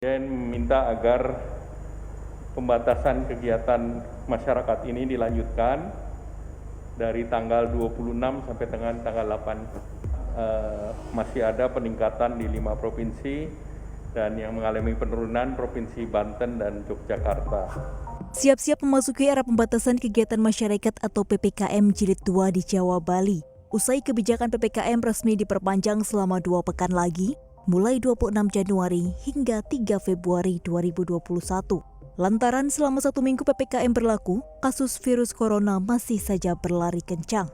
Presiden meminta agar pembatasan kegiatan masyarakat ini dilanjutkan dari tanggal 26 sampai dengan tanggal 8. Masih ada peningkatan di 5 provinsi dan yang mengalami penurunan Provinsi Banten dan Yogyakarta. Siap-siap memasuki era pembatasan kegiatan masyarakat atau PPKM Jilid 2 di Jawa, Bali. Usai kebijakan PPKM resmi diperpanjang selama 2 pekan lagi, mulai 26 Januari hingga 3 Februari 2021. Lantaran selama 1 minggu PPKM berlaku, kasus virus corona masih saja berlari kencang.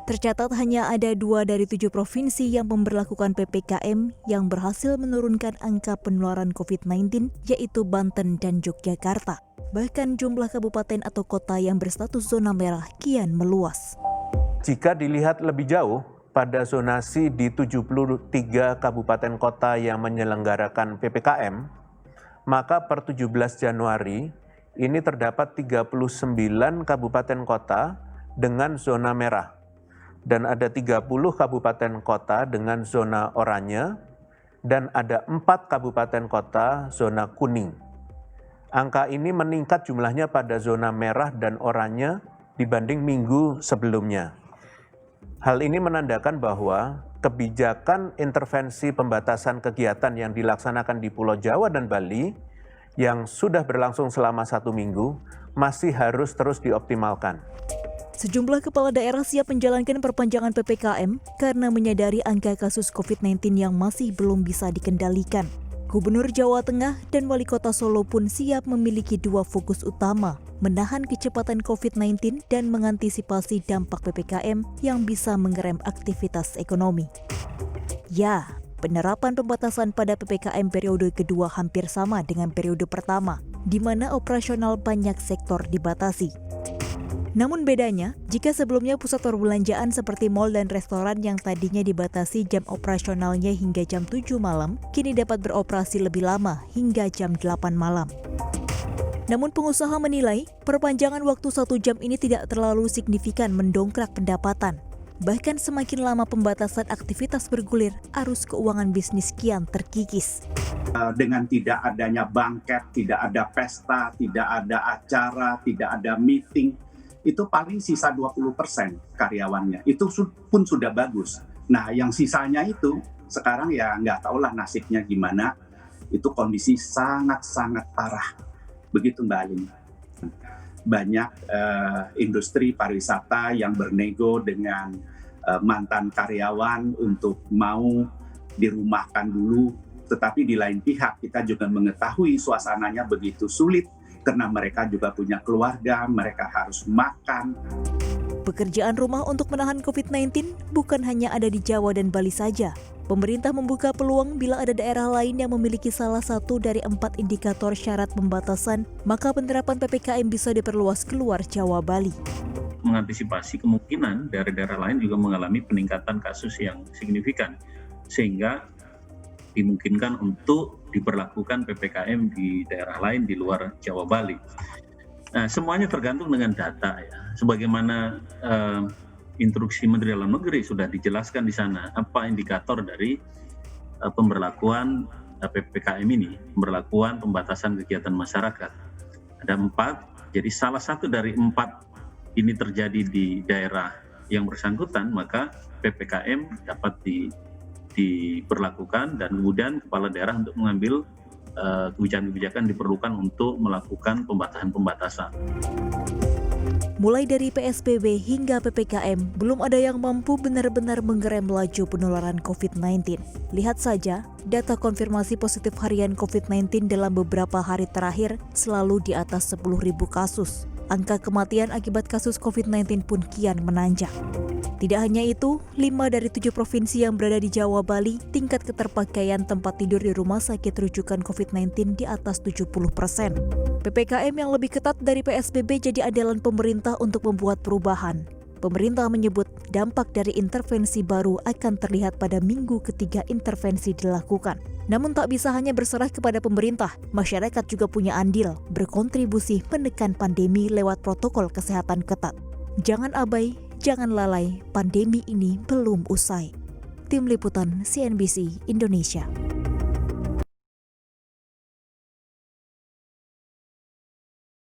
Tercatat hanya ada 2 dari 7 provinsi yang memberlakukan PPKM yang berhasil menurunkan angka penularan COVID-19, yaitu Banten dan Yogyakarta. Bahkan jumlah kabupaten atau kota yang berstatus zona merah kian meluas. Jika dilihat lebih jauh, pada zonasi di 73 kabupaten kota yang menyelenggarakan PPKM, maka per 17 Januari ini terdapat 39 kabupaten kota dengan zona merah dan ada 30 kabupaten kota dengan zona oranye dan ada 4 kabupaten kota zona kuning. Angka ini meningkat jumlahnya pada zona merah dan oranye dibanding minggu sebelumnya. Hal ini menandakan bahwa kebijakan intervensi pembatasan kegiatan yang dilaksanakan di Pulau Jawa dan Bali yang sudah berlangsung selama 1 minggu masih harus terus dioptimalkan. Sejumlah kepala daerah siap menjalankan perpanjangan PPKM karena menyadari angka kasus COVID-19 yang masih belum bisa dikendalikan. Gubernur Jawa Tengah dan Wali Kota Solo pun siap memiliki 2 fokus utama, menahan kecepatan COVID-19 dan mengantisipasi dampak PPKM yang bisa mengerem aktivitas ekonomi. Ya, penerapan pembatasan pada PPKM periode kedua hampir sama dengan periode pertama, di mana operasional banyak sektor dibatasi. Namun bedanya, jika sebelumnya pusat perbelanjaan seperti mal dan restoran yang tadinya dibatasi jam operasionalnya hingga jam 7 malam, kini dapat beroperasi lebih lama hingga jam 8 malam. Namun pengusaha menilai, perpanjangan waktu 1 jam ini tidak terlalu signifikan mendongkrak pendapatan. Bahkan semakin lama pembatasan aktivitas bergulir, arus keuangan bisnis kian terkikis. Dengan tidak adanya banket, tidak ada pesta, tidak ada acara, tidak ada meeting, itu paling sisa 20% karyawannya. Itu pun sudah bagus. Nah, yang sisanya itu sekarang ya nggak tahulah nasibnya gimana. Itu kondisi sangat-sangat parah. Begitu Mbak Alim. Banyak industri pariwisata yang bernego dengan mantan karyawan untuk mau dirumahkan dulu. Tetapi di lain pihak kita juga mengetahui suasananya begitu sulit karena mereka juga punya keluarga, mereka harus makan. Pekerjaan rumah untuk menahan COVID-19 bukan hanya ada di Jawa dan Bali saja. Pemerintah membuka peluang bila ada daerah lain yang memiliki salah satu dari 4 indikator syarat pembatasan, maka penerapan PPKM bisa diperluas keluar Jawa, Bali. Mengantisipasi kemungkinan daerah-daerah lain juga mengalami peningkatan kasus yang signifikan, sehingga dimungkinkan untuk diberlakukan PPKM di daerah lain di luar Jawa, Bali. Nah, semuanya tergantung dengan data ya. Sebagaimana instruksi Menteri Dalam Negeri sudah dijelaskan di sana apa indikator dari pemberlakuan PPKM ini, pemberlakuan pembatasan kegiatan masyarakat. Ada 4, jadi salah satu dari 4 ini terjadi di daerah yang bersangkutan, maka PPKM dapat diberlakukan dan kemudian kepala daerah untuk mengambil kebijakan-kebijakan diperlukan untuk melakukan pembatasan-pembatasan. Mulai dari PSBB hingga PPKM, belum ada yang mampu benar-benar mengerem laju penularan COVID-19. Lihat saja, data konfirmasi positif harian COVID-19 dalam beberapa hari terakhir selalu di atas 10.000 kasus. Angka kematian akibat kasus COVID-19 pun kian menanjak. Tidak hanya itu, 5 dari 7 provinsi yang berada di Jawa, Bali, tingkat keterpakaian tempat tidur di rumah sakit rujukan COVID-19 di atas 70%. PPKM yang lebih ketat dari PSBB jadi andalan pemerintah untuk membuat perubahan. Pemerintah menyebut dampak dari intervensi baru akan terlihat pada minggu ketiga intervensi dilakukan. Namun tak bisa hanya berserah kepada pemerintah, masyarakat juga punya andil berkontribusi menekan pandemi lewat protokol kesehatan ketat. Jangan abai, jangan lalai, pandemi ini belum usai. Tim Liputan CNBC Indonesia.